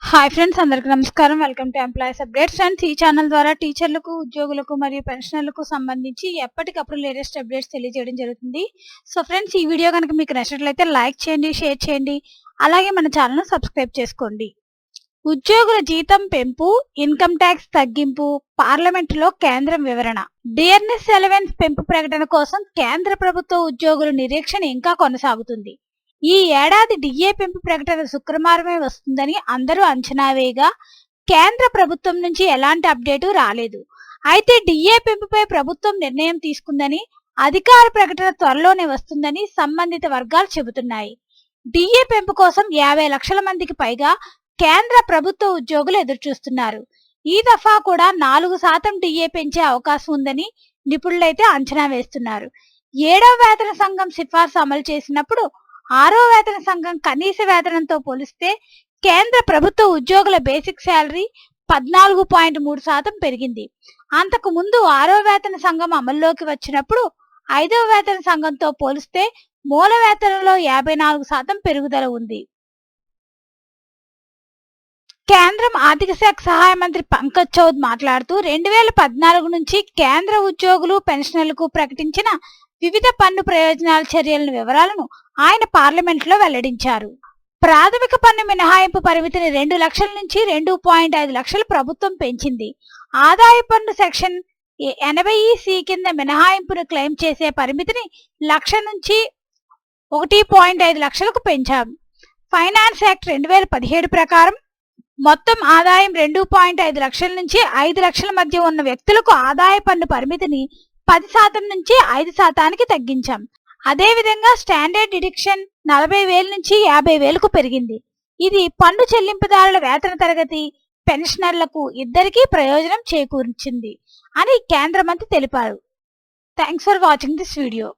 Hi friends, అందరికీ నమస్కారం. Welcome to employees updates. Friends, ఈ ఛానల్ ద్వారా టీచర్లకు, ఉద్యోగులకు మరియు పెన్షనర్లకు సంబంధించి ఎప్పటికప్పుడు లేటెస్ట్ అప్డేట్స్ తెలియజేయడం జరుగుతుంది. సో ఫ్రెండ్స్, ఈ వీడియో కనుక మీకు నచ్చినట్లయితే లైక్ చేయండి, షేర్ చేయండి, అలాగే మన ఛానల్ను సబ్స్క్రైబ్ చేసుకోండి. ఉద్యోగుల జీతం పెంపు, ఇన్కమ్ ట్యాక్స్ తగ్గింపు, పార్లమెంటులో కేంద్రం వివరణ. డిఆర్ఎస్ అలవెన్స్ పెంపు ప్రకటన కోసం కేంద్ర ప్రభుత్వ ఉద్యోగుల నిరీక్షణ ఇంకా కొనసాగుతుంది. ఈ ఏడాది డిఏ పెంపు ప్రకటన శుక్రవారమే వస్తుందని అందరూ అంచనా వేయగా కేంద్ర ప్రభుత్వం నుంచి ఎలాంటి అప్డేటు రాలేదు. అయితే డిఏ పెంపుపై ప్రభుత్వం నిర్ణయం తీసుకుందని, అధికార ప్రకటన త్వరలోనే వస్తుందని సంబంధిత వర్గాలు చెబుతున్నాయి. డిఏ పెంపు కోసం 50 లక్షల మందికి పైగా కేంద్ర ప్రభుత్వ ఉద్యోగులు ఎదురుచూస్తున్నారు. ఈ దఫా కూడా 4% డిఏ పెంచే అవకాశం ఉందని నిపుణులైతే అంచనా వేస్తున్నారు. 7వ వేతన సంఘం సిఫార్సు అమలు చేసినప్పుడు 6వ వేతన సంఘం కనీస వేతనంతో పోలిస్తే కేంద్ర ప్రభుత్వ ఉద్యోగుల బేసిక్ శాలరీ 14.3% పెరిగింది. అంతకు ముందు 6వ వేతన సంఘం అమల్లోకి వచ్చినప్పుడు 5వ వేతన సంఘంతో పోలిస్తే మూల వేతనంలో 54% పెరుగుదల ఉంది. కేంద్రం ఆర్థిక శాఖ సహాయ మంత్రి పంకజ్ చౌద్ మాట్లాడుతూ 2014 నుంచి కేంద్ర ఉద్యోగులు, పెన్షనర్లకు ప్రకటించిన వివిధ పన్ను ప్రయోజనాల చర్యల వివరాలను ఆయన పార్లమెంట్లో వెల్లడించారు. ప్రాథమిక పన్ను మినహాయింపు పరిమితిని 2 లక్షల నుంచి 2.5 లక్షలు ప్రభుత్వం పెంచింది. ఆదాయ పన్ను సెక్షన్ 80(c) కింద మినహాయింపును క్లెయిమ్ చేసే పరిమితిని 1 లక్ష నుంచి 1.5 లక్షలకు పెంచాం. ఫైనాన్స్ యాక్ట్ 2017 ప్రకారం మొత్తం ఆదాయం 2.5 లక్షల నుంచి 5 లక్షల మధ్య ఉన్న వ్యక్తులకు ఆదాయ పన్ను పరిమితిని 10% నుంచి 5%కి తగ్గించాం. అదేవిధంగా స్టాండర్డ్ డిడక్షన్ 40,000 నుంచి 50,000కు పెరిగింది. ఇది పన్ను చెల్లింపుదారుల వేతన తరగతి, పెన్షనర్లకు ఇద్దరికీ ప్రయోజనం చేకూర్చింది అని కేంద్ర మంత్రి తెలిపారు. Thanks for watching this video.